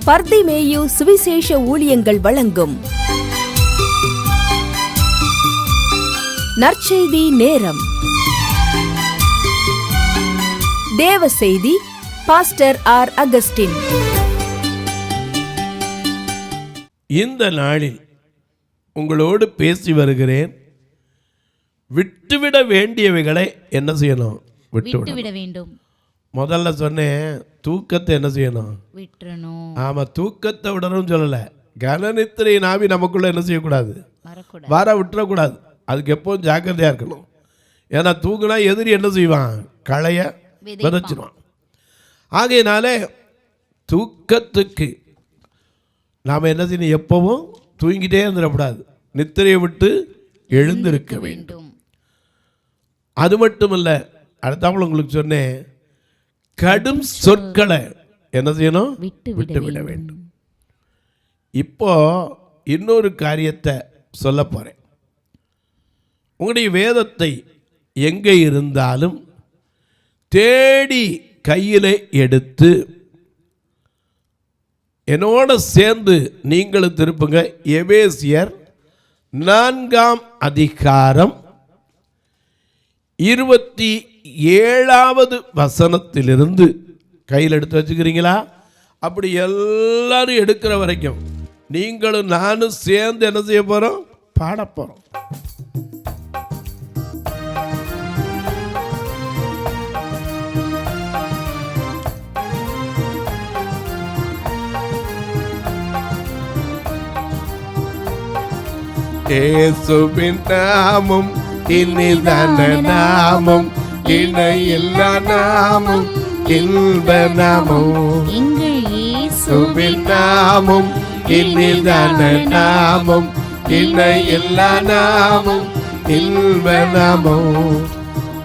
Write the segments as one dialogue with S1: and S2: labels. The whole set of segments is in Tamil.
S1: பர்திமேயு சுவிசேஷ ஊழியங்கள் வழங்கும் நற்செய்தி நேரம். தேவ செய்தி பாஸ்டர் ஆர். அகஸ்டின்.
S2: இந்த நாளில் உங்களோடு பேசி வருகிறேன். விட்டுவிட வேண்டியவைகளை என்ன செய்யணும்? விட்டுவிட வேண்டும். முதல்ல சொன்னேன், தூக்கத்தை என்ன செய்யணும்? விட்டுறணும். ஆமாம், தூக்கத்தை விடணும்னு சொல்லலை. கனநித்திரை நாவி நமக்குள்ள என்ன செய்யக்கூடாது? வர விட்டுறக்கூடாது. அதுக்கு எப்போதும் ஜாக்கிரதையாக இருக்கணும். ஏன்னா தூங்கினா எதிரி என்ன செய்வான்? களைய விதைச்சிடுவான். ஆகையினாலே தூக்கத்துக்கு நாம் என்ன செய்யணும்? எப்பவும் தூங்கிட்டே இருந்துடக்கூடாது. நித்திரையை விட்டு எழுந்திருக்க வேண்டும். அது மட்டும் இல்லை, அடுத்தாமல் உங்களுக்கு சொன்னேன், கடும் சொற்களை என்ன செய்யணும்? விட்டு விட வேண்டும். இப்போ இன்னொரு காரியத்தை சொல்ல போறேன். உங்களுடைய வேதத்தை எங்கே இருந்தாலும் தேடி கையில் எடுத்து என்னோட சேர்ந்து நீங்களும் திருப்புங்க. எபேசியர் 4ஆம் அதிகாரம் 27வது வசனத்திலிருந்து கையில் எடுத்து வச்சுக்கிறீங்களா? அப்படி எல்லாரும் எடுக்கிற வரைக்கும் நீங்களும் நானும் சேர்ந்து என்ன செய்ய போறோம்? பாட போறோம். இயேசுவின் நாமம் இனிதான நாமம், இணையில்லா நாமம், இன்ப நாமம். இயேசுவின் நாமம் இனிதான நாமம், இணையில்லா நாமம், இன்ப நாமம்.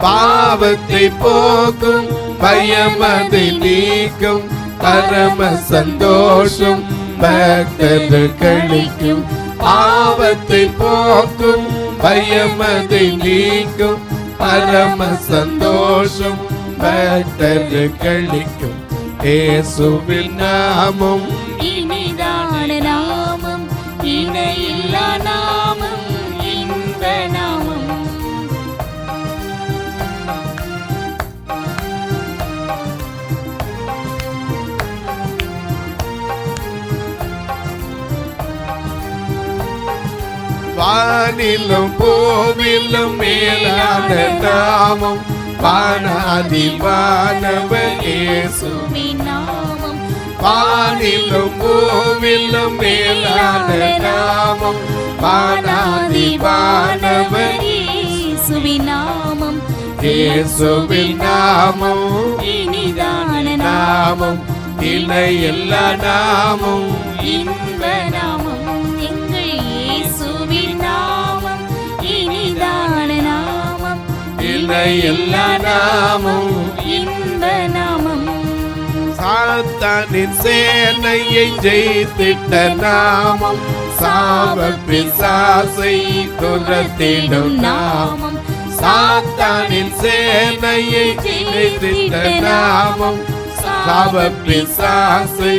S2: பாவத்தை போக்கும், பயமதை நீக்கும், பரம சந்தோஷம் பக்தர்கள் கழிக்கும். பாவத்தை போக்கும், பயமதை நீக்கும், பரம சந்தோஷம் பக்தர்கள் கழிக்கும். இயேசுவின் நாமம்
S3: இனிதான நாமம், இணையில்லா நாமம், இன்ப நாமம்.
S2: வானிலும் பூவிலும் மேலான நாமம், வானாதி வானவர் இயேசுவின் நாமம். வானிலும் பூவிலும் மேலான நாமம், வானாதி வானவர் இயேசுவின் நாமம். இயேசுவின் நாமம் இனிதான நாமம், இணையில்லா நாமம், இன்ப நாமம். இணையில்லா நாமம்,
S3: இன்ப நாமம்.
S2: சாத்தானின் சேனையை ஜெயித்திட்ட நாமம், சாப பிசாசை துரத்திடும் நாமம். சாத்தானின் சேனையை ஜெயித்திட்ட நாமம், சாப பிசாசை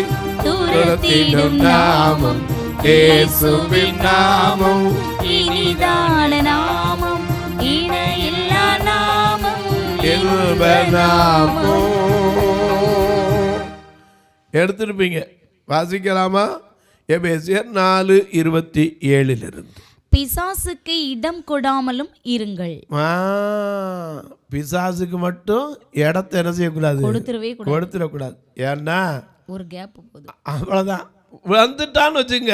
S2: துரத்திடும் நாமம். இயேசுவின் நாமம்
S3: இனிதான நாமம், இணையில்லா நாமம்,
S2: இன்ப நாமம். எடுத்திருப்பீங்க, வாசிக்கலாமா? எபேசியர் 4:27
S3: பிசாசுக்கு இடம் கொடாமலும் இருங்கள்.
S2: பிசாசுக்கு மட்டும் இடத்தை என்ன செய்யக்கூடாது? கொடுத்துடக்கூடாது. ஏன்னா
S3: ஒரு கேப் போதும்,
S2: அவ்வளோதான். வந்துட்டான்னு வச்சுங்க,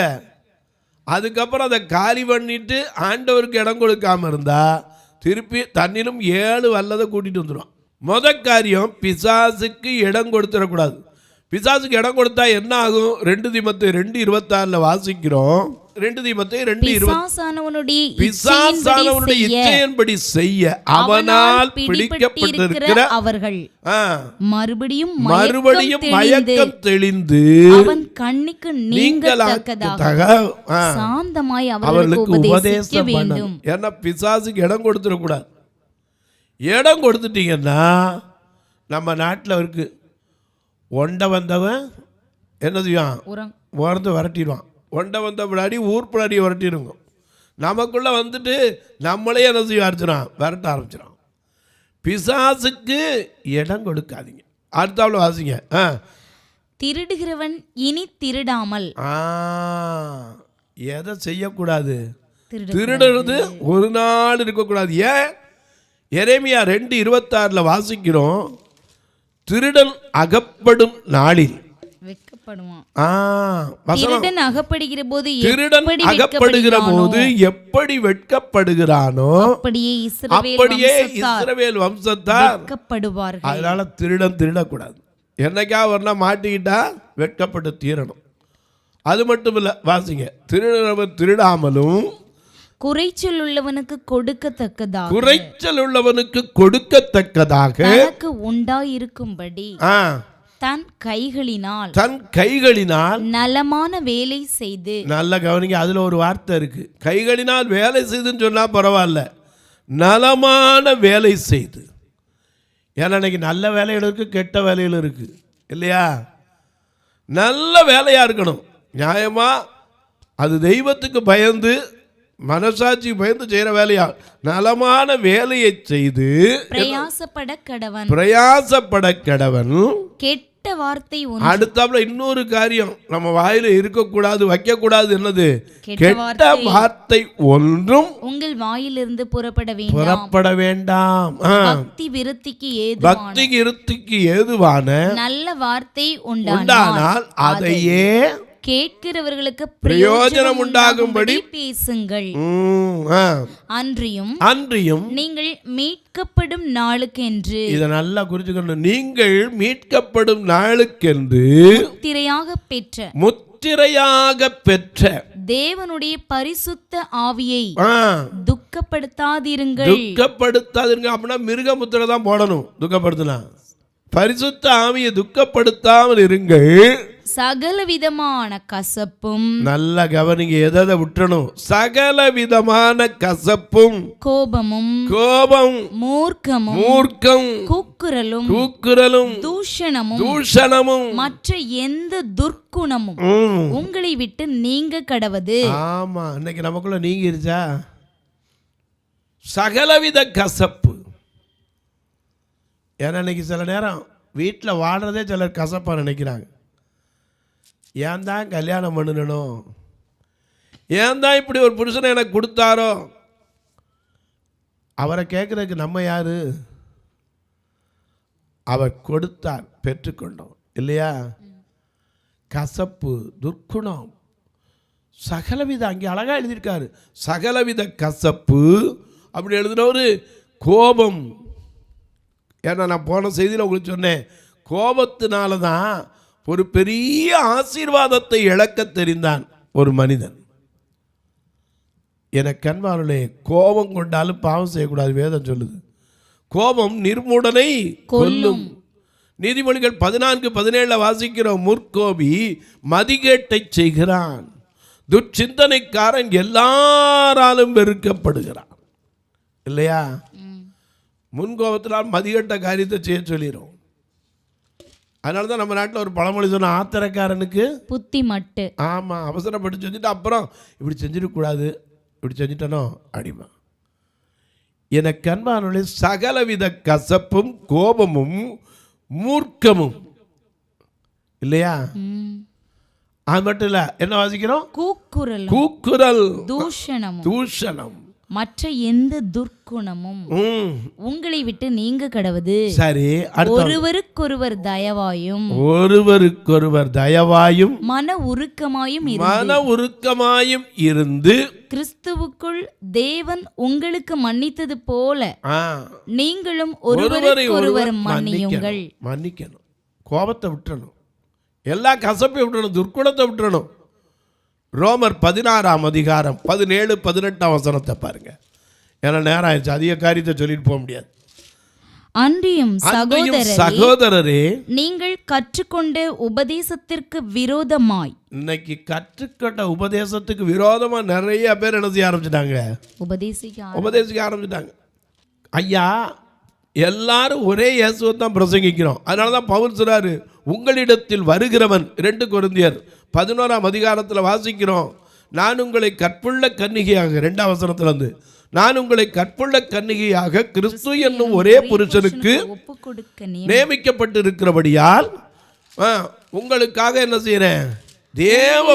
S2: அதுக்கப்புறம் அதை காலி பண்ணிட்டு ஆண்டவருக்கு இடம் கொடுக்காம இருந்தா திருப்பி தண்ணிலும் 7 வல்லதை கூட்டிட்டு வந்துடும். காரியம், பிசாசுக்கு இடம் கொடுத்துடக்கூடாது. பிசாசுக்கு இடம் கொடுத்தா என்ன ஆகும்? 2 தீமோத்தேயு 2:26 வாசிக்கிறோம். 2 தீமோத்தேயு 2:20 பிசாசானவனுடைய இச்சையின்படி செய்ய அவனால் பிடிக்கப்பட்டிருக்கிற அவர்கள்
S3: மறுபடியும்
S2: மயக்கம் தெளிந்து
S3: அவன் கண்ணுக்கு நீங்கலாக்கதாக சாந்தமாய் அவர்களுக்கு உபதேசிக்க வேண்டும்.
S2: ஏன்னா பிசாசுக்கு இடம் கொடுத்துடக்கூடாது. இடம் கொடுத்துட்டீங்கன்னா நம்ம நாட்டில் இருக்கு, ஒண்ட வந்தவன் என்ன செய்வான்?
S3: உரம்
S2: உரந்து விரட்டிடுவான். ஒண்டை வந்த பின்னாடி ஊர் பின்னாடி விரட்டிடுங்க. நமக்குள்ளே வந்துட்டு நம்மளே என்ன செய்ய ஆரம்பிச்சிடான்? விரட்ட ஆரம்பிச்சிடான். பிசாசுக்கு இடம் கொடுக்காதீங்க. அடுத்தாப்புல வாசிங்க.
S3: திருடுகிறவன் இனி திருடாமல்.
S2: எதை செய்யக்கூடாது? திருடுறது ஒரு நாள் இருக்கக்கூடாது. ஏன்? எரேமியா 2:26 வாசிக்கிறோம், திருடன் அகப்படும் நாளில்
S3: வெட்கப்படுவான்.
S2: திருடன்
S3: அகப்படுகிற போது
S2: எப்படி வெட்கப்படுகிறானோ அப்படியே இஸ்ரவேல் வம்சத்தார்
S3: வெட்கப்படுவார்கள்.
S2: அதனால திருடன் திருடக்கூடாது. என்னைக்கா வரனா மாட்டிக்கிட்டா வெட்கப்பட்டு தீரணும். அது மட்டும் இல்லை, வாசிங்க. திருடனவன் திருடாமலும்
S3: குறைச்சல் உள்ளவனுக்கு கொடுக்கத்தக்கதாக தனக்கு உண்டாயிருக்கும்படி தன் கைகளினால் நலமான வேலை செய்து.
S2: நல்ல கவனிங்க, அதுல ஒரு வார்த்தை இருக்கு. கைகளினால் வேலை செய்துன்னு சொன்னா பரவாயில்ல, நலமான வேலை செய்து. ஏன்னா இன்னைக்கு நல்ல வேலைகள் இருக்கு, கெட்ட வேலைகள் இருக்கு இல்லையா? நல்ல வேலையா இருக்கணும், நியாயமா, அது தெய்வத்துக்கு பயந்து மனசாட்சி பயந்து செய்யற வேலையா, நலமான வேலையை செய்து பிரயாசப்பட கடவன்.
S3: கெட்ட வார்த்தை
S2: அடுத்தாப்புல இன்னொரு காரியம் நம்ம வாயில இருக்கக்கூடாது, வைக்கக்கூடாது. என்னது? கெட்ட வார்த்தை ஒன்றும் உங்கள்
S3: வாயிலிருந்து
S2: புறப்பட வேண்டாம்.
S3: பக்தி விருத்திக்கு
S2: ஏதுவான
S3: நல்ல வார்த்தை
S2: உண்டானால் அதையே
S3: கேட்கிறவர்களுக்கு
S2: பிரயோஜனம் உண்டாகும்படி
S3: பேசுங்கள். அன்றியும் நீங்கள் மீட்கப்படும் நாளுக்கென்று,
S2: இதை நல்லா குறிச்சுக்கணும், நீங்கள் மீட்கப்படும் நாளுக்கென்று முத்திரையாக பெற்ற
S3: தேவனுடைய பரிசுத்த ஆவியை துக்கப்படுத்தாதிருங்கள்.
S2: அப்படின்னா மிருக முத்திரை தான் போடணும். துக்கப்படுத்தலாம். பரிசுத்த ஆவியை துக்கப்படுத்தாமல் இருங்கள்.
S3: சகல விதமான கசப்பும்,
S2: நல்ல கவனிங்க, எதை விட்டணும்? சகல விதமான கசப்பும்,
S3: கோபம்,
S2: மூர்க்கம், கூக்குரலும், தூஷணமும்
S3: மற்ற எந்த துர்க்குணமும் உங்களை விட்டு நீங்க கடவது.
S2: ஆமா, இன்னைக்கு நமக்குள்ள நீங்கிருச்சா? சகலவித கசப்பு. ஏன்னா இன்னைக்கு சில நேரம் வீட்டில் வாழ்றதே சிலர் கசப்பா நினைக்கிறாங்க. ஏன் தான் கல்யாணம் பண்ணணும், ஏன் தான் இப்படி ஒரு புருஷனை எனக்கு கொடுத்தாரோ, அவரை கேட்குறதுக்கு நம்ம யாரு? அவர் கொடுத்தார், பெற்றுக்கொண்டோம் இல்லையா? கசப்பு, துர்க்குணம், சகலவித, அங்கே அழகா எழுதியிருக்காரு, சகலவித கசப்பு. அப்படி எழுதினவரு கோபம். ஏன்னா நான் போன செய்தியில் உங்களுக்கு சொன்னேன், கோபத்தினால தான் ஒரு பெரிய ஆசீர்வாதத்தை இழக்க தெரிந்தான் ஒரு மனிதன். எனக்கு அன்பானவர்களே, கோபம் கொண்டாலும் பாவம் செய்யக்கூடாது, வேதம் சொல்லுது. கோபம் நிர்மூடனை கொல்லும். நீதிமொழிகள் 14:17 வாசிக்கிறோம், முற்கோபி மதிகேட்டை செய்கிறான், துர்ச்சிந்தனைக்காரன் எல்லாராலும் வெறுக்கப்படுகிறான் இல்லையா? முன்கோபத்தினால் மதிகட்ட காரியத்தை செய்ய சொல்லிடும். அதனால தான் நம்ம நாட்டில் ஒரு பழமொழி சொன்ன, ஆத்திரக்காரனுக்கு
S3: புத்தி மட்டு.
S2: ஆமாம், அவசரப்பட்டு செஞ்சுட்டு அப்புறம் இப்படி செஞ்சிடக்கூடாது, இப்படி செஞ்சிட்டனோ அடிமா. எனக்கு அன்பானவர்களே, சகலவித கசப்பும், கோபமும், மூர்க்கமும் இல்லையா? அது மட்டும் இல்லை, என்ன வாசிக்கிறோம்? கூக்குரல், தூஷணம்,
S3: மற்ற எந்த துர்க்குணமும் உங்களை விட்டு நீங்க கடவது.
S2: சரி,
S3: ஒருவருக்கொருவர்
S2: தயவாயும்
S3: மன உருக்கமாயும் இருந்து கிறிஸ்துவுக்குள் தேவன் உங்களுக்கு மன்னித்தது போல நீங்களும் ஒருவருக்கொருவர்
S2: மன்னிக்கணும். கோபத்தை விட்டுறணும், எல்லா கசப்பை விட்டுறணும், துர்க்குணத்தை விட்டுறணும். ரோமர் 16:17-18 பாருங்க. ஏன்னா நேரம் ஆயிடுச்சு, அதிக காரியத்தை சொல்லிட்டு போக முடியாது.
S3: அன்றியும்
S2: சகோதரரே,
S3: நீங்கள் கற்றுக்கொண்ட உபதேசத்திற்கு விரோதமாய்,
S2: இன்னைக்கு கற்றுக்கொண்ட உபதேசத்துக்கு விரோதமா நிறைய பேர் என்ன செய்ய ஆரம்பிச்சிட்டாங்க? உபதேசிக்க ஆரம்பிச்சிட்டாங்க. ஐயா, எல்லாரும் ஒரே இயேசுவை தான் பிரசங்கிக்கிறோம். அதனால தான் பவுல் சொல்றாரு, உங்களிடத்தில் வருகிறவன் 2 கொரிந்தியர் 11ஆம் அதிகாரத்தில் வாசிக்கிறோம். நான் உங்களை கற்புள்ள கன்னிகையாக 2ஆம் வசனத்துல இருந்து நான் உங்களை கற்புள்ள கன்னிகையாக கிறிஸ்து என்னும் ஒரே புருஷனுக்கு
S3: ஒப்புக்கொடுக்க
S2: நியமிக்கப்பட்டிருக்கிறபடியால் உங்களுக்காக என்ன செய்யறேன்? தேவ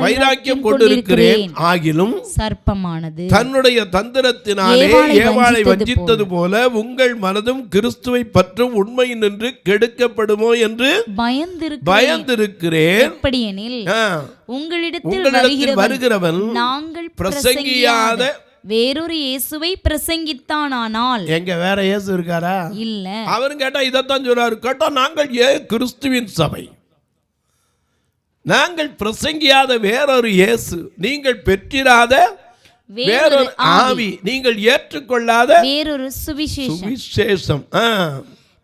S2: வைராக்கியம் கொண்டிருக்கிறேன். ஆகிலும்
S3: சர்ப்பமானது
S2: தன்னுடைய தந்திரத்தினாலே ஏவாளை வஞ்சித்தது போல உங்கள் மனதும் கிறிஸ்துவை பற்றும் உண்மையின் நின்று கெடுக்கப்படுமோ என்று பயந்திருக்கிறேன்.
S3: எப்படியெனில் உங்களிடத்தில் வருகிறவன் நாங்கள் பிரசங்கியாத வேறொரு இயேசுவை பிரசங்கித்தானால்.
S2: எங்க வேற இயேசு இருக்காரா?
S3: இல்ல.
S2: அவரும் கேட்டா இதைத்தான் சொல்றாரு. கேட்டா நாங்கள் கிறிஸ்துவின் சபை, நாங்கள் பிரசங்கியாத வேறொரு இயேசு, நீங்கள் பெற்றிராத வேறொரு ஆவி, நீங்கள் ஏற்றுக்கொள்ளாத வேறொரு சுவிசேஷம்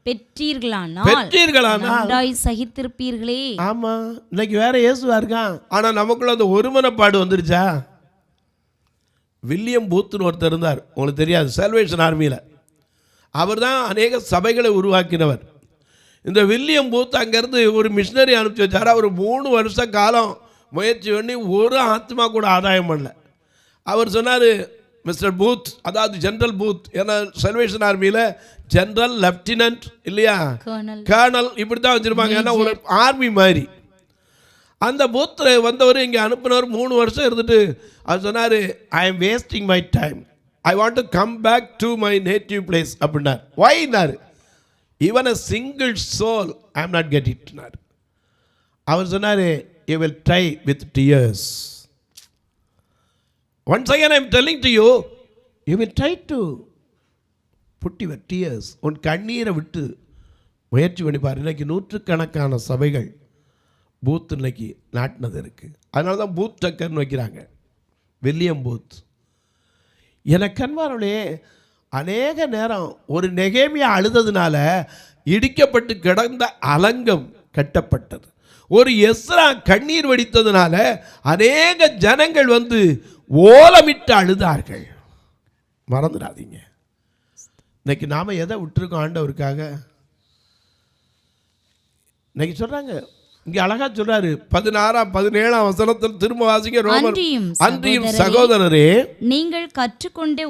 S3: பெற்றீர்களானால் சகித்திருப்பீர்களே.
S2: ஆமா, இன்னைக்கு வேற இயேசுவா இருக்கான். ஆனா நமக்குள்ள அந்த ஒருமனப்பாடு வந்துருச்சா? வில்லியம் பூத்னு ஒருத்தர் இருந்தார், உங்களுக்கு தெரியாது, சால்வேஷன் ஆர்மியில். அவர் தான் அநேக சபைகளை உருவாக்கினவர். இந்த வில்லியம் பூத் அங்கேருந்து ஒரு மிஷினரி அனுப்பிச்சி வச்சார். அவர் 3 வருஷ காலம் முயற்சி பண்ணி ஒரு ஆத்மா கூட ஆதாயம் பண்ணல. அவர் சொன்னார், மிஸ்டர் பூத், அதாவது ஜென்ரல் பூத், ஏன்னா சால்வேஷன் ஆர்மியில் ஜென்ரல், லெப்டினன்ட் இல்லையா, கர்னல் இப்படி தான் வச்சுருப்பாங்க, ஏன்னா ஒரு ஆர்மி மாதிரி. அந்த பூத்தில் வந்தவர் இங்கே அனுப்பினவர் 3 வருஷம் இருந்துட்டு அவர் சொன்னார், I am wasting my time, I want to come back to my native place அப்படின்னார். வைனார், even a single soul I am not get இட்னார். அவர் சொன்னார், you will try with tears. Once again I am telling to you, you will try to put your tears. உன் கண்ணீரை விட்டு முயற்சி பண்ணிப்பார். இன்னைக்கு 100கணக்கான சபைகள் பூத் இன்னைக்கு நாட்டினது இருக்குது. அதனால தான் பூத் டக்கர்னு வைக்கிறாங்க, வில்லியம் பூத். எனக்கு கண்பார்களே, அநேக நேரம் ஒரு நெகேமியா அழுததுனால இடிக்கப்பட்டு கிடந்த அலங்கம் கட்டப்பட்டது. ஒரு எஸ்ரா கண்ணீர் வடித்ததுனால அநேக ஜனங்கள் வந்து ஓலமிட்டு அழுதார்கள். மறந்துடாதீங்க. இன்னைக்கு நாம் எதை விட்டுருக்கோம் ஆண்டவருக்காக? இன்னைக்கு சொல்கிறாங்க, இங்கே அழகா சொல்றாரு 16ஆம் 17ஆம் வசனத்தில் திரும்ப வாசிங்க. அன்றியும் சகோதரரே, நீங்கள் கற்றுக்கொண்ட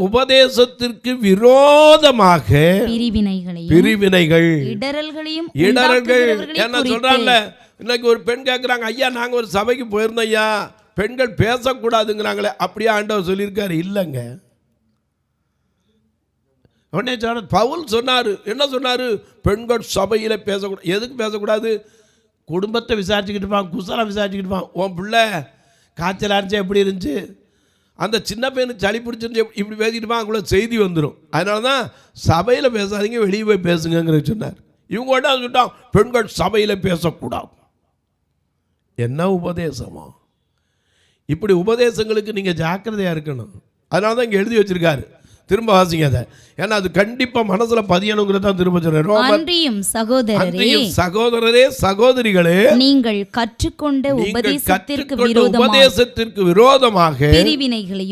S2: உபதேசத்திற்கு விரோதமாக பிரிவினைகள் இடரல்கள் என்ன சொல்றாங்கல்ல. இன்னைக்கு ஒரு பெண் கேட்குறாங்க, ஐயா நாங்கள் ஒரு சபைக்கு போயிருந்தோம் ஐயா, பெண்கள் பேசக்கூடாதுங்கிறாங்களே, அப்படியே ஆண்டவர் சொல்லியிருக்காரு. இல்லைங்க, உடனே பவுல் சொன்னார், என்ன சொன்னார்? பெண்கள் சபையில் பேசக்கூடாது. எதுக்கு பேசக்கூடாது? குடும்பத்தை விசாரிச்சுக்கிட்டு இருப்பான், குசலம் விசாரிச்சுக்கிட்டு இருப்பான். உன் பிள்ளை காய்ச்சல் அரைச்சா எப்படி இருந்துச்சு, அந்த சின்ன பையனுக்கு சளி பிடிச்சிருந்து இப்படி பேசிக்கிட்டு இருப்பான், அவங்கள செய்தி வந்துடும். அதனால தான் சபையில் பேசாதீங்க, வெளியே போய் பேசுங்கிற சொன்னார். இவங்க கூட சொல்லிட்டான், பெண்கள் சபையில் பேசக்கூடாது. என்ன உபதேசமோ? இப்படி உபதேசங்களுக்கு நீங்கள் ஜாக்கிரதையாக இருக்கணும். அதனால தான் இங்கே எழுதி வச்சிருக்காரு. திரும்ப வாசிங்க அதை, ஏன்னா அது கண்டிப்பா மனசுல பதியணுங்கிறத திரும்ப சொல்றேன். அன்றியும் சகோதரரே சகோதரிகளே, நீங்கள் கற்றுக்கொண்ட உபதேசத்திற்கு விரோதமாக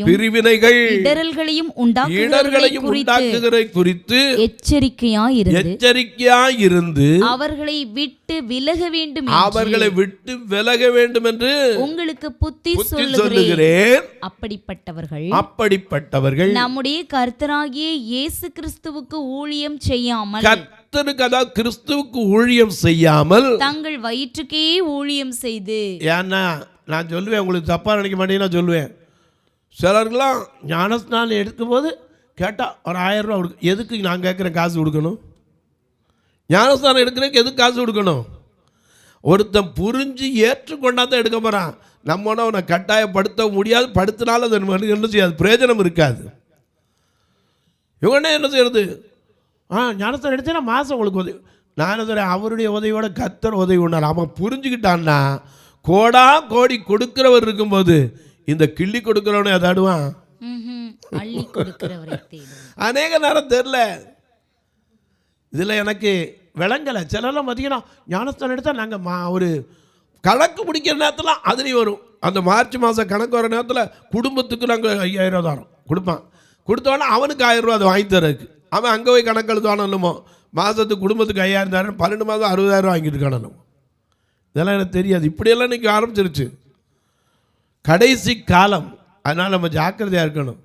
S2: பிரிவினைகள் இடரல்களையும் உண்டாக்குகிறதை குறித்து எச்சரிக்கையாயிருந்து அவர்களை விட்டு விலக வேண்டும் என்று உங்களுக்கு புத்தி சொல்லுகிறேன். அப்படிப்பட்டவர்கள் நம்முடைய கர்த்தராகிய இயேசு கிறிஸ்துவுக்கு ஊழியம் செய்யாமல், கர்த்தருக்கு அதாவது கிறிஸ்துவுக்கு ஊழியம் செய்யாமல் தங்கள் வயிற்றுக்கே ஊழியம் செய்து. ஏன்னா நான் சொல்லுவேன், உங்களுக்கு தப்பா நினைக்க மாட்டேன்னு நான் சொல்லுவேன், சிலருக்கெல்லாம் ஞானஸ்நானம் எடுக்கும்போது கேட்டால் ஒரு 1000 ரூபா கொடுக்க. எதுக்கு நான் கேட்குறேன் காசு கொடுக்கணும்? ஞானஸ்நானம் எடுக்கிறதுக்கு எதுக்கு காசு கொடுக்கணும்? ஒருத்தன் புரிஞ்சு ஏற்றுக்கொண்டாதான் எடுக்க போகிறான். நம்ம அவனை கட்டாயப்படுத்த முடியாது, படுத்தினாலும் அது என்ன செய்யாது, பிரயோஜனம் இருக்காது. இவங்க என்ன செய்யறது? ஞானஸ்தானம் எடுத்தேன்னா மாதம் உங்களுக்கு உதவி. நான் என்ன சொல்கிறேன், அவருடைய உதவியோட கர்த்தர் உதவி உண்டார். அவன் புரிஞ்சுக்கிட்டான்னா கோடா கோடி கொடுக்கிறவர் இருக்கும்போது இந்த கிள்ளி கொடுக்கிறவனே அதாடுவான். அநேக நேரம் தெரில, இதில் எனக்கு விளங்கலை. சிலரெல்லாம் பார்த்தீங்கன்னா ஞானஸ்தானம் எடுத்தால் நாங்கள் ஒரு கணக்கு முடிக்கிற நேரத்தில் அதுலேயும் வரும். அந்த மார்ச் மாதம் கணக்கு வர நேரத்தில் குடும்பத்துக்கு நாங்கள் 5000 தரோம் கொடுப்பான். கொடுத்தோன்னா அவனுக்கு 1000 ரூபா அதை வாங்கி தரதுக்கு. அவன் அங்கே போய் கணக்கு எழுதுவானோ, மாதத்துக்கு குடும்பத்துக்கு 5000 12 மாதம் 60,000 வாங்கிட்டு காணனோ. இதெல்லாம் எனக்கு தெரியாது. இப்படியெல்லாம் இன்றைக்கி ஆரம்பிச்சிருச்சு. கடைசி காலம். அதனால் நம்ம ஜாக்கிரதையாக இருக்கணும்.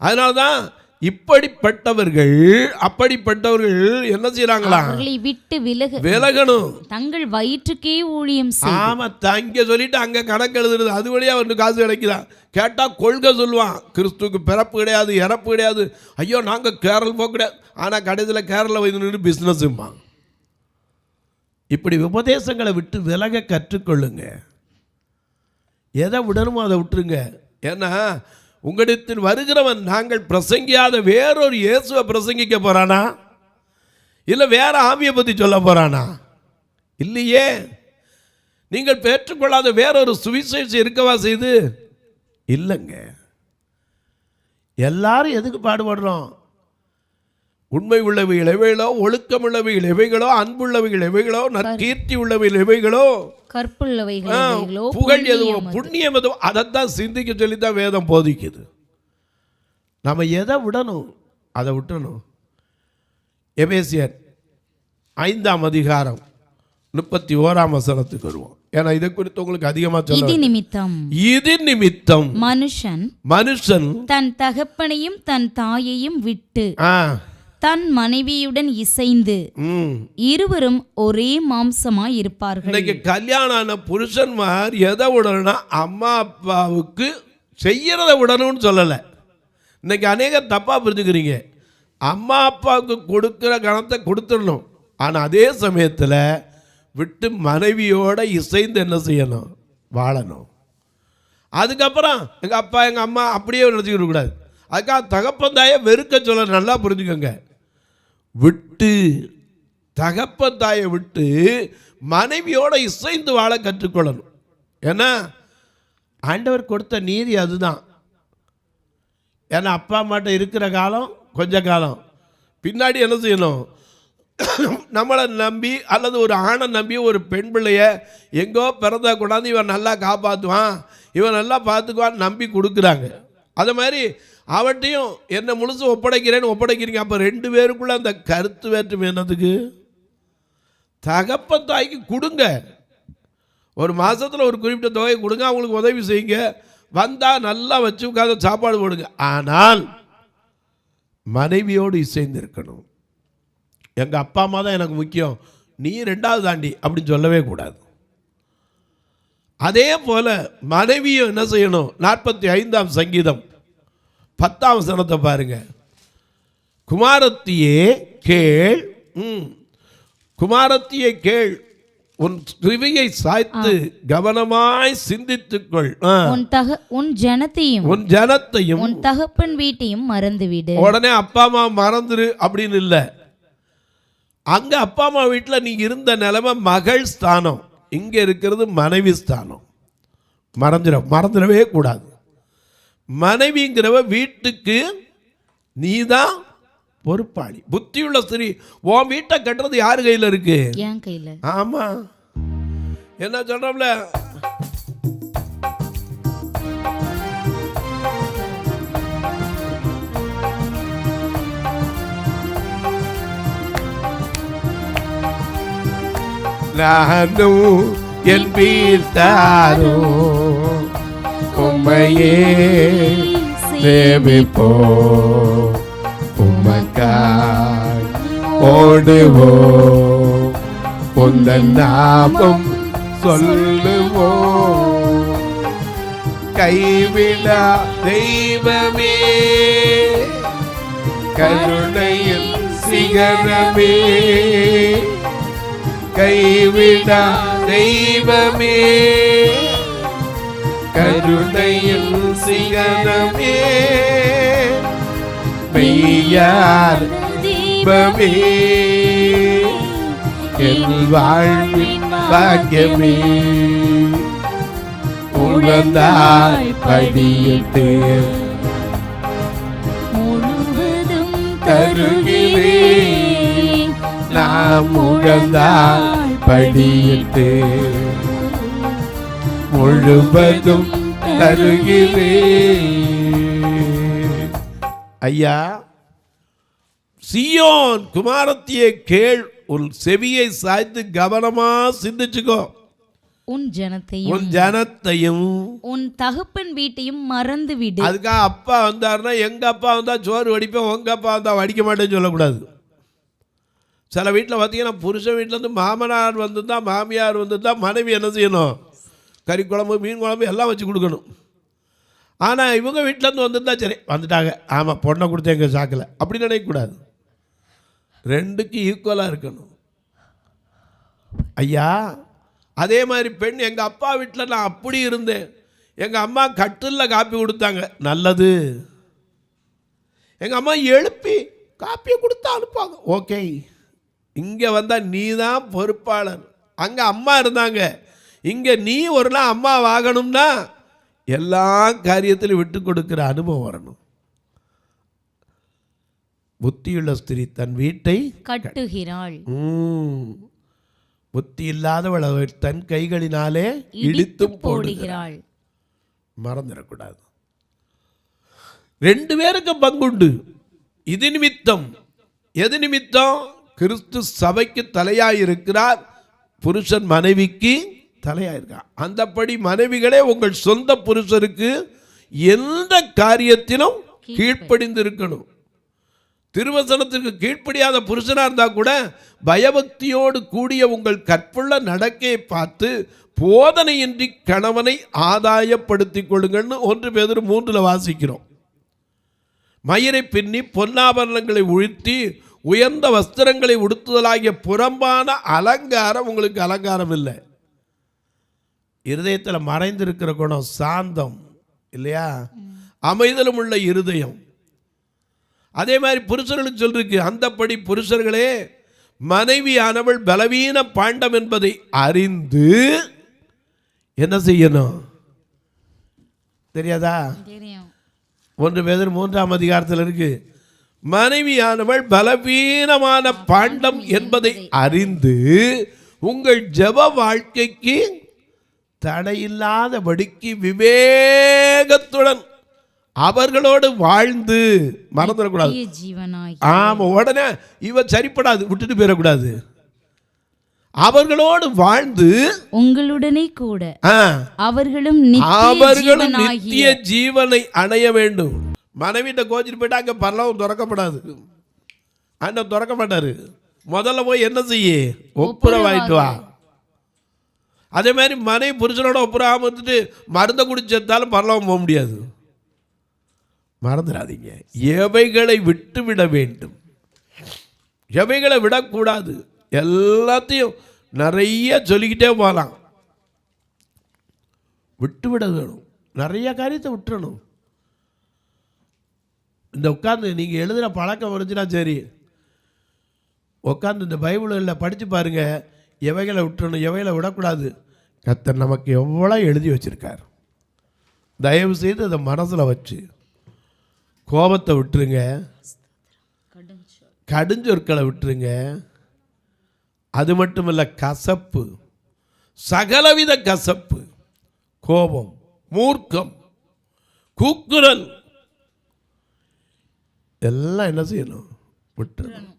S2: அதனால தான் இப்படிப்பட்டவர்கள் அப்படிப்பட்டவர்கள் என்ன செய்யறாங்களா,
S3: அவர்களை விட்டு
S2: விலகணும்.
S3: தங்கள் வயிற்றுக்கே ஊழியம் செய்ய.
S2: ஆமா, தங்க சொல்லிட்டு அங்கே கணக்கு எழுதுறது, அது வழியாக அவனுக்கு காசு கிடைக்குதான். கேட்டால் கொள்கை சொல்லுவான், கிறிஸ்துவுக்கு பிறப்பு கிடையாது, இறப்பு கிடையாது. ஐயோ நாங்கள் கேரள் போக கிடையாது. ஆனால் கடைசியில் கேரளில் வந்து நின்று பிஸ்னஸ்ஸும்பான். இப்படி உபதேசங்களை விட்டு விலக கற்றுக்கொள்ளுங்க. எதை விடணுமோ அதை விட்டுருங்க. ஏன்னா உங்களிடத்தில் வருகிறவன் நாங்கள் பிரசங்கியாத வேறொரு இயேசுவை பிரசங்கிக்க போகிறானா, இல்லை வேற ஆவியை பற்றி சொல்ல போகிறானா? இல்லையே. நீங்கள் பெற்றுக்கொள்ளாத வேறொரு சுவிசேஷம் இருக்கவா செய்து? இல்லைங்க. எல்லாரும் எதுக்கு பாடுபடுறோம்? உண்மை உள்ளவைகள் எவைகளோ, ஒழுக்கம் உள்ளவைகள் எவைகளோ, அன்புள்ளவைகள் எவைகளோ, நற்கீர்த்தி உள்ளவைகள் எவைகளோ,
S3: கற்புள்ளவைகளோ,
S2: புகழ் எதுவோ, புண்ணியம் எதுவோ, அதைத்தான் சிந்திக்க சொல்லித்தான் வேதம் போதிக்குது. நம்ம எதை விடணும் அதை விட்டணும். எபேசியர் 5ஆம் அதிகாரம் 31ஆம் வசனத்துக்கு வருவோம். ஏன்னா இதை குறித்து உங்களுக்கு அதிகமாக சொல்ல. இது நிமித்தம் மனுஷன்
S3: தன் தகப்பனையும் தன் தாயையும் விட்டு தன் மனைவியுடன் இசைந்து இருவரும் ஒரே மாம்சமாய் இருப்பார்கள்.
S2: இன்னைக்கு கல்யாணம் ஆன புருஷன்மார் எதை விடணும்னா அம்மா அப்பாவுக்கு செய்யறதை விடணும்னு சொல்லலை. இன்னைக்கு அநேகர் தப்பா புரிஞ்சுக்கிறீங்க. அம்மா அப்பாவுக்கு கொடுக்குற கணத்தை கொடுத்துடணும். ஆனால் அதே சமயத்தில் விட்டு மனைவியோட இசைந்து என்ன செய்யணும்? வாழணும். அதுக்கப்புறம் எங்கள் அப்பா எங்கள் அம்மா அப்படியே நினச்சிக்கிட்டு கூடாது. அதுக்காக தகப்பந்தாயை வெறுக்க சொல்ல. நல்லா புரிஞ்சுக்கோங்க. விட்டு தகப்பந்தாயை விட்டு மனைவியோட இசைந்து வாழ கற்றுக்கொள்ளணும். ஏன்னா ஆண்டவர் கொடுத்த நீதி அதுதான். ஏன்னா அப்பா அம்மாட்ட இருக்கிற காலம் கொஞ்ச காலம், பின்னாடி என்ன செய்யணும்? நம்மளை நம்பி அல்லது ஒரு ஆணை நம்பி ஒரு பெண் பிள்ளைய எங்கோ பிறந்தா கூடாது, இவன் நல்லா காப்பாற்றுவான், இவன் நல்லா பார்த்துக்குவான்னு நம்பி கொடுக்குறாங்க. அது மாதிரி அவட்டையும் என்னை முழுசு ஒப்படைக்கிறீங்க. அப்போ 2 பேருக்குள்ள அந்த கருத்து வேற்றுமை என்னதுக்கு? தகப்பன் தாய்க்கு கொடுங்க. ஒரு மாதத்தில் ஒரு குறிப்பிட்ட தொகையை கொடுங்க, அவங்களுக்கு உதவி செய்யுங்க. வந்தால் நல்லா வச்சு உட்காந்து சாப்பாடு போடுங்க. ஆனால் மனைவியோடு இசைந்து இருக்கணும். எங்கள் அப்பா அம்மா தான் எனக்கு முக்கியம், நீ 2வது தாண்டி அப்படின்னு சொல்லவே கூடாது. அதே போல் மனைவியும் என்ன செய்யணும்? 45ஆம் சங்கீதம் 10ஆம் வசனத்தை பாருங்க. குமாரத்தியே கேள், குமாரத்தியே கேள், உன் செவியை சாய்த்து கவனமாய் சிந்தித்துக்கொள்.
S3: உன் ஜனத்தையும்
S2: உன்
S3: தகப்பன் வீட்டையும் மறந்துவிடு.
S2: உடனே அப்பா அம்மா மறந்துரு அப்படின்னு இல்லை. அங்க அப்பா அம்மா வீட்டில் நீ இருந்த நிலைமை மகள் ஸ்தானம், இங்க இருக்கிறது மனைவி ஸ்தானம். மறந்துடவே கூடாது. மனைவிங்கிறவ வீட்டுக்கு நீதான் பொறுப்பாளி. புத்தியுள்ள ஸ்திரீ, உன் வீட்டை கட்டுறது யாரு கையில் இருக்கு?
S3: என் கையில்.
S2: ஆமா, என்ன சொல்றோம்ல, நானும் என் வீட்டாரோ உம்மையே சேவிப்போ, உமக்காய் ஓடுவோ, உந்தன் நாமம் சொல்லுவோ. கைவிடா தெய்வமே, கருணையின் சிகரமே, கைவிடா தெய்வமே, கருணையின் சிகரமே, மெய்யார் தெய்வமே, என் வாழ்வின் பாக்கியமே, உணர்ந்தாய் படியிட்டு முழுவதும் தருகிறேன், நாம் உணர்ந்தாய் படியிட்டு முழுவதும் தருகிறேன். ஐயா, சீயோன் குமாரத்தியே கேள், உன் செவியை சாய்த்து கவனமா சிந்திச்சுக்கோ.
S3: உன்
S2: உன் ஜனத்தையும்
S3: உன் தகப்பன் வீட்டையும் மறந்து விடு.
S2: அதுக்காக அப்பா வந்தாருன்னா எங்க அப்பா வந்தா சோறு வடிப்பேன், உங்க அப்பா வந்தா வடிக்க மாட்டேன்னு சொல்லக்கூடாது. சில வீட்டில் பார்த்தீங்கன்னா புருஷன் வீட்டிலேருந்து மாமனார் வந்துருந்தா மாமியார் வந்துருந்தா மனைவி என்ன செய்யணும்? கறி குழம்பு மீன் குழம்பு எல்லாம் வச்சு கொடுக்கணும். ஆனால் இவங்க வீட்டிலேருந்து வந்துருந்தா சரி வந்துட்டாங்க, ஆமாம் பொண்ணை கொடுத்து எங்கள் சாக்கில், அப்படி நினைக்கக்கூடாது. ரெண்டுக்கு ஈக்குவலாக இருக்கணும். ஐயா அதே மாதிரி பெண், எங்கள் அப்பா வீட்டில் நான் அப்படி இருந்தேன், எங்கள் அம்மா கட்டிலில் காப்பி கொடுத்தாங்க, நல்லது. எங்கள் அம்மா எழுப்பி காப்பியை கொடுத்தா அனுப்பாங்க, ஓகே. இங்கே வந்தால் நீ தான் பொறுப்பாளர். அங்கே அம்மா இருந்தாங்க, இங்கே நீ ஒரு நாள் அம்மா ஆகணும்னா எல்லா காரியத்திலும் விட்டு கொடுக்குற அனுபவம் வரணும். புத்தியுள்ள ஸ்திரீ தன் வீட்டை
S3: கட்டுகிறாள்,
S2: புத்தி இல்லாதவள் தன் கைகளினாலே இடித்து போடுகிறாள். மறந்துடக்கூடாது. ரெண்டு பேருக்கு பங்குண்டு. இது நிமித்தம், எது நிமித்தம்? கிறிஸ்து சபைக்கு தலையாயிருக்கிறார், புருஷன் மனைவிக்கு தலையாயிருக்கார். அந்தப்படி மனைவிகளே உங்கள் சொந்த புருஷருக்கு எந்த காரியத்திலும் கீழ்ப்படிந்து இருக்கணும். திருவசனத்திற்கு கீழ்ப்படியாத புருஷனாக இருந்தால் கூட பயபக்தியோடு கூடிய உங்கள் கற்புள்ள நடக்கையை பார்த்து போதனையின்றி கணவனை ஆதாயப்படுத்திக் கொள்ளுங்கள்னு 1 பேதுரு 3 வாசிக்கிறோம். மயிரை பின்னி பொன்னாபரணங்களை உழுத்தி உயர்ந்த வஸ்திரங்களை உடுத்துதலாகிய புறம்பான அலங்காரம் உங்களுக்கு அலங்காரம் இல்லை. இருதயத்தில் மறைந்திருக்கிற குணம் சாந்தம் இல்லையா? அமைதலும் உள்ள இருதயம். அதே மாதிரி புருஷர்களுக்கு சொல்லிருக்கு, அந்தப்படி புருஷர்களே மனைவியானவள் பலவீன பாண்டம் என்பதை அறிந்து என்ன செய்யணும்? தெரியாதா? 1 பேதுரு 3 இருக்கு. மனைவியானவள் பலவீனமான பாண்டம் என்பதை அறிந்து உங்கள் ஜெப வாழ்க்கைக்கு தடையில்லாதபடிக்கு விவேகத்துடன் அவர்களோடு வாழ்ந்து, மறந்துடக்கூடாது. ஆமா, உடனே இவ சரிப்படாது விட்டுட்டு போயிடக்கூடாது. அவர்களோடு வாழ்ந்து
S3: உங்களுடனே கூட அவர்களும்
S2: நித்திய ஜீவனை அடைய வேண்டும். மனைவிட்ட கோச்சிட்டு போயிட்டா அங்கே பரலோகம் திறக்கப்படாது. ஆண்டவர் திறக்க மாட்டாரு. முதல்ல போய் என்ன செய்ய? ஒப்புரவாயிட்டு வா. அதே மாதிரி மனைவி புருஷனோட ஒப்புரவாம இருந்துட்டு மருந்தை குடிச்சதாலும் பரலோகம் போக முடியாது. மறந்துடாதீங்க, எவைகளை விட்டு விட வேண்டும், எவைகளை விடக்கூடாது. எல்லாத்தையும் நிறைய சொல்லிக்கிட்டே போகலாம். விட்டு விட வேணும். நிறைய காரியத்தை விட்டுறணும். இந்த உட்காந்து நீங்கள் எழுதுகிற பழக்கம் வந்துச்சுன்னா சரி, உட்காந்து இந்த பைபிளில் படித்து பாருங்கள், எவைகளை விட்டுறணும் எவைகளை விடக்கூடாது. கர்த்தர் நமக்கு எவ்வளோ எழுதி வச்சுருக்கார். தயவு செய்து அதை மனசில் வச்சு கோபத்தை விட்டுருங்க, கடுஞ்சொற்களை விட்டுருங்க. அது மட்டும் இல்லை, கசப்பு, சகலவித கசப்பு, கோபம், மூர்க்கம், கூக்குரல் எல்லாம் என்ன செய்யணும்? விட்டுறணும்.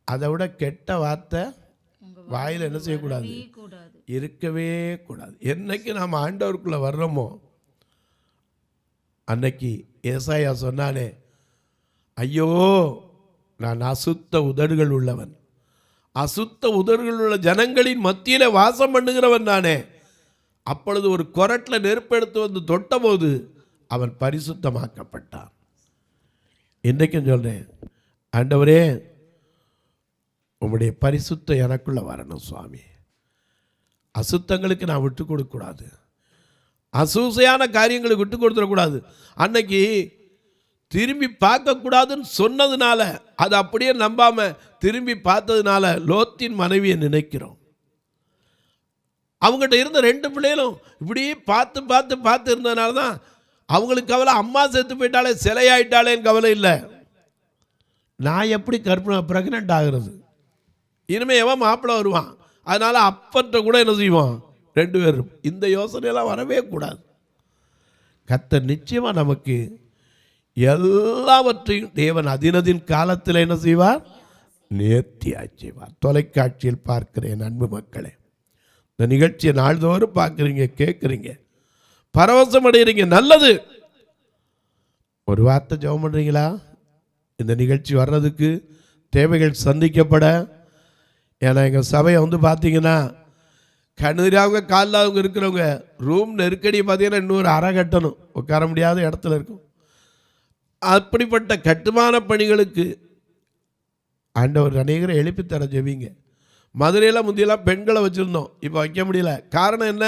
S2: அதை விட கெட்ட வார்த்தை வாயில் என்ன செய்யக்கூடாது? இருக்கவே கூடாது. என்னைக்கு நாம் ஆண்டவருக்குள்ளே வர்றோமோ அன்னைக்கு ஏசாயா சொன்னானே, ஐயோ நான் அசுத்த உதடுகள் உள்ளவன், அசுத்த உதடுகள் உள்ள ஜனங்களின் மத்தியில் வாசம் பண்ணுகிறவன் நானே. அப்பொழுது ஒரு கொரட்டில் நெருப்பெடுத்து வந்து தொட்டபோது அவன் பரிசுத்தமாக்கப்பட்டான். இன்றைக்கும் சொல்கிறேன், ஆண்டவரே உம்முடைய பரிசுத்தம் எனக்குள்ளே வரணும் சுவாமி. அசுத்தங்களுக்கு நான் விட்டு கொடுக்கக்கூடாது, அசூசையான காரியங்களுக்கு விட்டு கொடுத்துடக்கூடாது. அன்னைக்கு திரும்பி பார்க்கக்கூடாதுன்னு சொன்னதுனால, அதை அப்படியே நம்பாமல் திரும்பி பார்த்ததுனால லோத்தின் மனைவியை நினைக்கிறோம். அவங்ககிட்ட இருந்த 2 பிள்ளைகளும் இப்படி பார்த்து பார்த்து பார்த்து இருந்ததுனால தான் அவங்களுக்கு கவலை, அம்மா செத்து போயிட்டாலே சிலையாயிட்டாலேன்னு கவலை இல்லை, நான் எப்படி ப்ரெக்னென்ட் ஆகிறது, இனிமேல் எவன் மாப்பிள்ளை வருவான், அதனால் அப்பற்ற கூட என்ன செய்வோம் 2 பேரும். இந்த யோசனையெல்லாம் வரவே கூடாது. கர்த்தர் நிச்சயமாக நமக்கு எல்லாவற்றையும் தேவன் அதினதின் காலத்தில் என்ன செய்வார்? நேர்த்தியாய் செய்வார். தொலைக்காட்சியில் பார்க்கிறேன் அன்பு மக்களே, இந்த நிகழ்ச்சியை நாள்தோறும் பார்க்குறீங்க, கேட்குறீங்க, பரவசம் அடைகிறீங்க, நல்லது. ஒரு வார்த்தை ஜெபம் பண்ணுறீங்களா? இந்த நிகழ்ச்சி வர்றதுக்கு, தேவைகள் சந்திக்கப்பட. ஏன்னா எங்கள் சபையை பார்த்தீங்கன்னா கண்ணீராக காலில் இருக்கிறவங்க ரூம் நெருக்கடி பார்த்தீங்கன்னா இன்னொரு அறை கட்டணும், உட்கார முடியாத இடத்துல இருக்கும். அப்படிப்பட்ட கட்டுமான பணிகளுக்கு ஆண்டவர் அநேகரை எழுப்பித்தர ஜெபிங்க. மதுரையில் முந்தியெல்லாம் பெண்களை வச்சுருந்தோம், இப்போ வைக்க முடியல. காரணம் என்ன?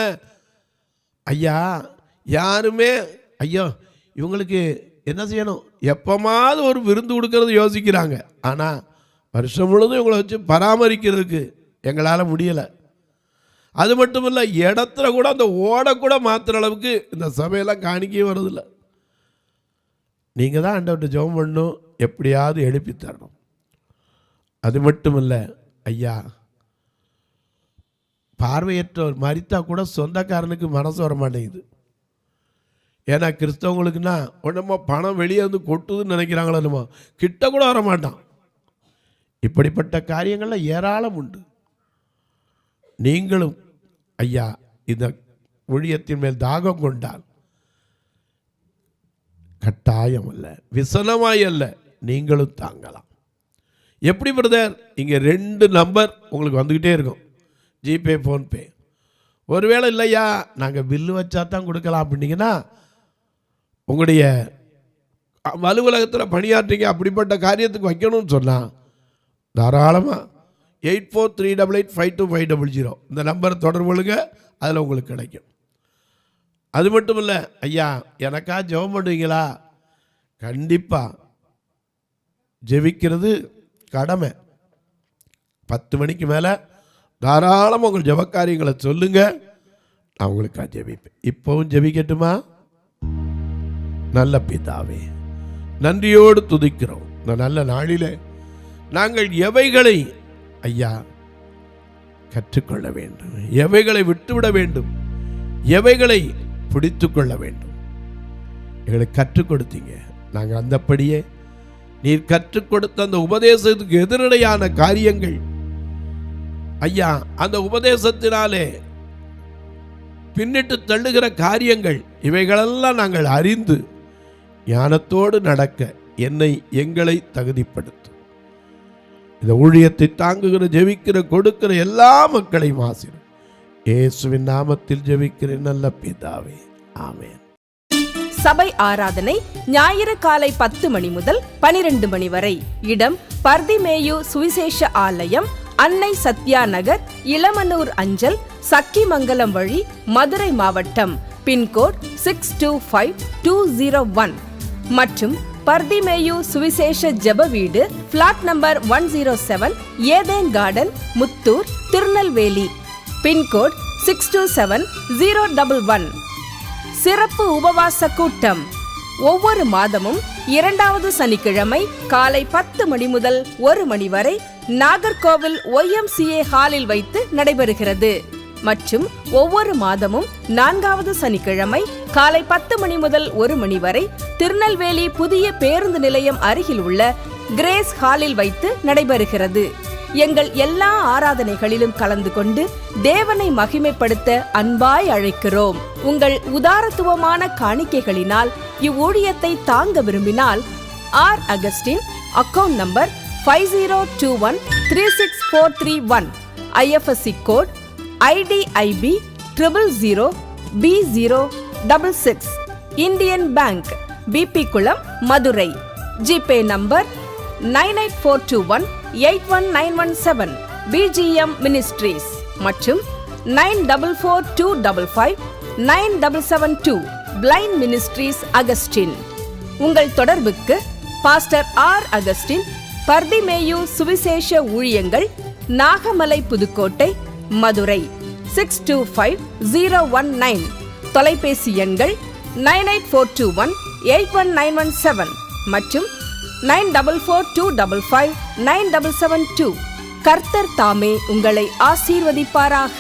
S2: ஐயா யாருமே ஐயோ இவங்களுக்கு என்ன செய்யணும், எப்போமாவது ஒரு விருந்து கொடுக்கறது யோசிக்கிறாங்க. ஆனால் வருஷம் முழுதும் இவங்களை வச்சு பராமரிக்கிறதுக்கு எங்களால் முடியலை. அது மட்டும் இல்லை, இடத்துல கூட அந்த ஓடக்கூட மாற்றுற அளவுக்கு இந்த சபையெல்லாம் காணிக்கவே வருதில்லை. நீங்கள் தான் ஆண்டவர்கிட்ட ஜெபம் பண்ணணும், எப்படியாவது எழுப்பி தரணும். அது மட்டும் இல்லை ஐயா, பார்வையற்றவர் மரித்தா கூட சொந்தக்காரனுக்கு மனசு வர மாட்டேங்குது. ஏன்னா கிறிஸ்தவங்களுக்குன்னா உடம்பா பணம் வெளியே வந்து கொட்டுதுன்னு நினைக்கிறாங்களோ என்னமோ, கிட்ட கூட வர மாட்டான். இப்படிப்பட்ட காரியங்கள்லாம் ஏராளம் உண்டு. நீங்களும் ஐயா இந்த ஊழியத்தின் மேல் தாகம் கொண்டால் கட்டாயம் அல்ல, விசனமாய் அல்ல, நீங்களும் தாங்கலாம். எப்படி பிரதர்? இங்கே 2 நம்பர் உங்களுக்கு வந்துக்கிட்டே இருக்கும், ஜிபே, ஃபோன்பே. ஒருவேளை இல்லையா நாங்கள் பில்லு வச்சா தான் கொடுக்கலாம் அப்படின்னீங்கன்னா, உங்களுடைய அலுவலகத்தில் பணியாற்றீங்க, அப்படிப்பட்ட காரியத்துக்கு வைக்கணும்னு சொன்னால் தாராளமாக 8438852500 இந்த நம்பரை தொடர்பு கொள்ளுங்க, அதில் உங்களுக்கு கிடைக்கும். அது மட்டும் இல்லை, ஐயா எனக்கா ஜெபம் பண்ணுவீங்களா? கண்டிப்பாக ஜெபிக்கிறது கடமை. 10 மணிக்கு மேலே தாராளமாக உங்கள் ஜெபக்காரியங்களை சொல்லுங்கள், நான் உங்களுக்காக ஜெபிப்பேன். இப்போவும் ஜெபிக்கட்டுமா? நல்ல பிதாவே, நன்றியோடு துதிக்கிறோம். இந்த நல்ல நாளில் நாங்கள் எவைகளை ஐயா கற்றுக்கொள்ள வேண்டும், எவைகளை விட்டுவிட வேண்டும், எவைகளை பிடித்து கொள்ள வேண்டும், எங்களை கற்றுக் கொடுத்தீங்க. நாங்கள் அந்தப்படியே நீர் கற்றுக் கொடுத்த அந்த உபதேசத்துக்கு எதிரடையான காரியங்கள் ஐயா, அந்த உபதேசத்தினாலே பின்னிட்டு தள்ளுகிற காரியங்கள், இவைகளெல்லாம் நாங்கள் அறிந்து ஞானத்தோடு நடக்க எங்களை தகுதிப்படுத்தும். இந்த ஊழியத்தை தாங்குகிற, ஜெபிக்கிற, கொடுக்கிற எல்லா மக்களையும் ஆசீர்வதியும். இயேசுவின் நாமத்தில் ஜெபிக்கிறேன் நல்ல பிதாவே, ஆமென்.
S1: சபை ஆராதனை ஞாயிறு காலை 10 மணி முதல் 12 மணி வரை. இடம் பர்திமேயு சுவிசேஷ ஆலயம், அன்னை சத்யா நகர், இளமனூர் அஞ்சல், சக்கிமங்கலம் வழி, மதுரை மாவட்டம். பின்கோட் 625201 மற்றும் பர்திமேயு சுவிசேஷ ஜெப வீடு, flat number 107, Eden garden, Muthur, Tirunelveli. Pincode 627011. சிறப்பு உபவாச கூட்டம் ஒவ்வொரு மாதமும் 2வது சனிக்கிழமை காலை 10 மணி முதல் 1 மணி வரை நாகர்கோவில் YMCA ஹாலில் வைத்து நடைபெறுகிறது. மற்றும் ஒவ்வொரு மாதமும் 4வது சனிக்கிழமை காலை 10 மணி முதல் 1 மணி வரை திருநெல்வேலி புதிய பேருந்து நிலையம் அருகில் உள்ள கிரேஸ் ஹாலில் வைத்து நடைபெறுகிறது. எங்கள் எல்லா ஆராதனைகளிலும் கலந்து கொண்டு தேவனை மகிமைப்படுத்த அன்பாய் அழைக்கிறோம். உங்கள் உதாரத்துவமான காணிக்கைகளினால் இவ்வூழியத்தை தாங்க விரும்பினால் R. Augustine, account number 5021364331, IFSC code IDIB 000B066, Indian bank, BP Kulam, Madurai. GPay number 9842181917, BGM ministries மற்றும் 9442559772, பிளைண்ட் மினிஸ்ட்ரீஸ் அகஸ்டின். உங்கள் தொடர்புக்கு பாஸ்டர் R. அகஸ்டின், பர்திமேயு சுவிசேஷ ஊழியங்கள், நாகமலை, புதுக்கோட்டை, மதுரை 625019. தொலைபேசி எண்கள் 9842181917 மற்றும் 9442559772. கர்த்தர் தாமே உங்களை ஆசீர்வதிப்பாராக.